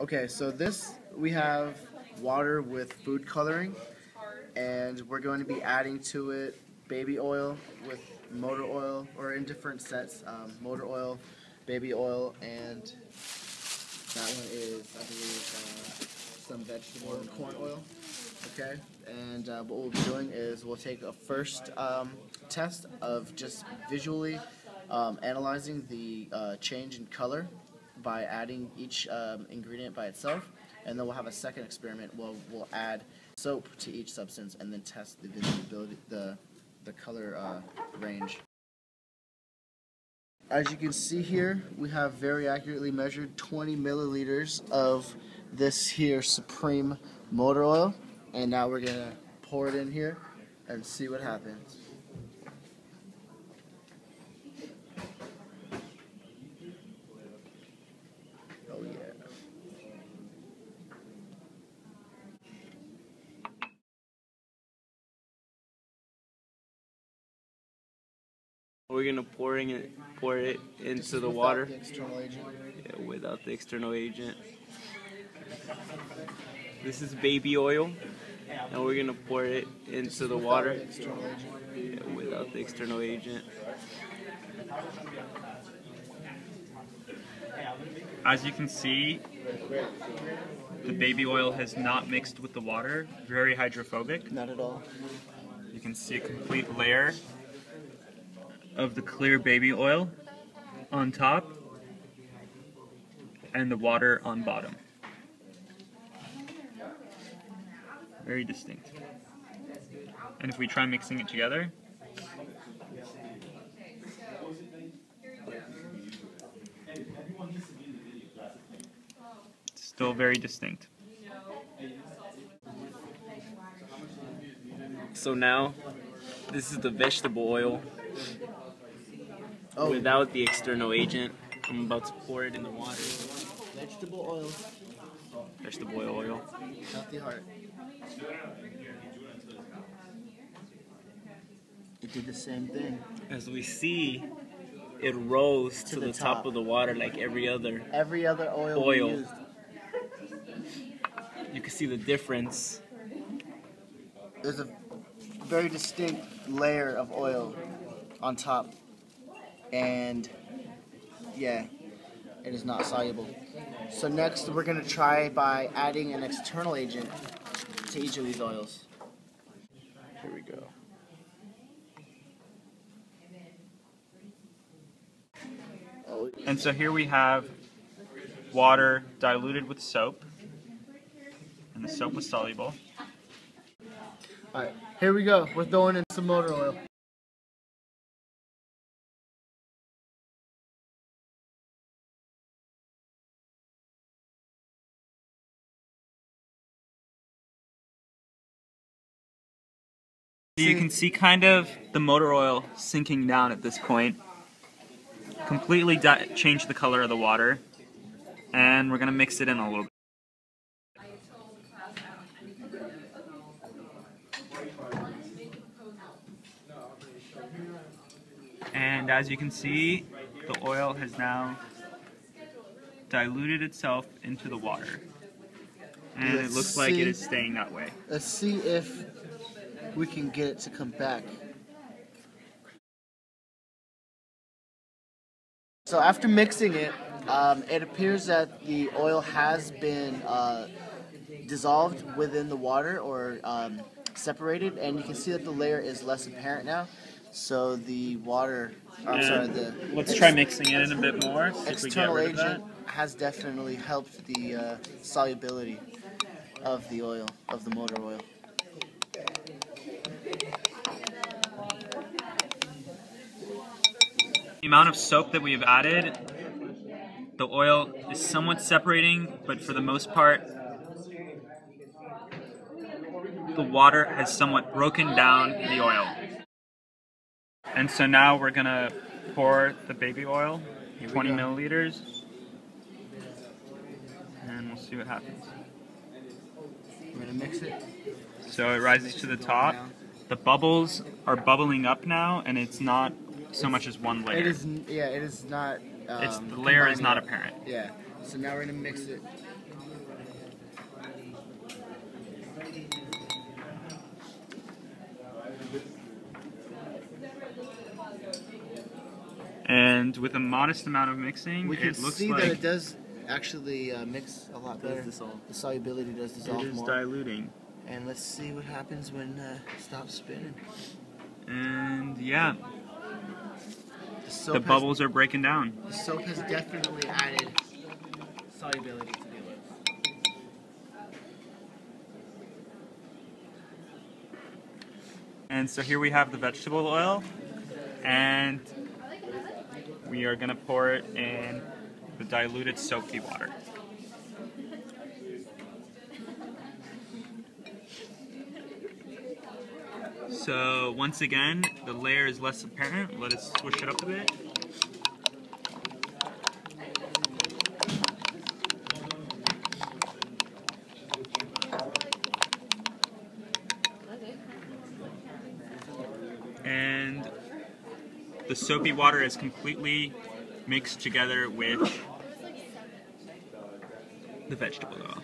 Okay, so we have water with food coloring, and we're going to be adding to it baby oil with motor oil, or in different sets, motor oil, baby oil, and that one is, I believe, some vegetable and corn oil. Okay, and what we'll be doing is we'll take a first test of just visually analyzing the change in color by adding each ingredient by itself, and then we'll have a second experiment where we'll add soap to each substance and then test the visibility, the color range. As you can see here, we have very accurately measured 20 milliliters of this here Supreme motor oil, and now we're gonna pour it in here and see what happens. Oh yeah. We're gonna pour it into the water. The external agent. Yeah, without the external agent. This is baby oil, and we're gonna pour it into the water. The external agent. Yeah, without the external agent. As you can see, the baby oil has not mixed with the water. Very hydrophobic. Not at all. You can see a complete layer of the clear baby oil on top and the water on bottom. Very distinct. And if we try mixing it together, it's still very distinct. So now, this is the vegetable oil Oh, without the external agent. I'm about to pour it in the water. vegetable oil, Vegetable oil. healthy heart. It did the same thing. As we see, it rose to the the top top. of the water like every other. Every other oil we Oil. used. You can see the difference. There's a very distinct layer of oil on top, and yeah, it is not soluble. So next we're going to try by adding an external agent to each of these oils. Here we go. Oh, And so here we have water diluted with soap, and the soap was soluble. alright, here we go. We're throwing in some motor oil. You can see kind of the motor oil sinking down at this point. Completely changed the color of the water, and we're going to mix it in a little bit. And as you can see, the oil has now diluted itself into the water. And it looks like it is staying that way. Let's see if we can get it to come back. So after mixing it, it appears that the oil has been dissolved within the water, or separated, and you can see that the layer is less apparent now. So the water, Let's try mixing it in a bit more. See if we get external rid of that. agent has definitely helped the solubility of the oil, of the motor oil. The amount of soap that we have added, the oil is somewhat separating, but for the most part, the water has somewhat broken down the oil. And so now we're going to pour the baby oil, 20 milliliters, and we'll see what happens. We're gonna mix it. So it rises to the top. The bubbles are bubbling up now, and it's not so much as one layer. It is, yeah, it is not. The layer is not combining. apparent. Yeah. So now we're gonna mix it And with a modest amount of mixing, We can it looks see like that it does actually mix a lot better. dissolve. The solubility does dissolve it is more. diluting. And let's see what happens when it stops spinning. And yeah, The soap the bubbles are breaking down. The soap has definitely added solubility to the oils. And so here we have the vegetable oil, and we are going to pour it in the diluted soapy water. So once again, the layer is less apparent. Let us switch it up a bit. And the soapy water is completely mixed together with the vegetable oil.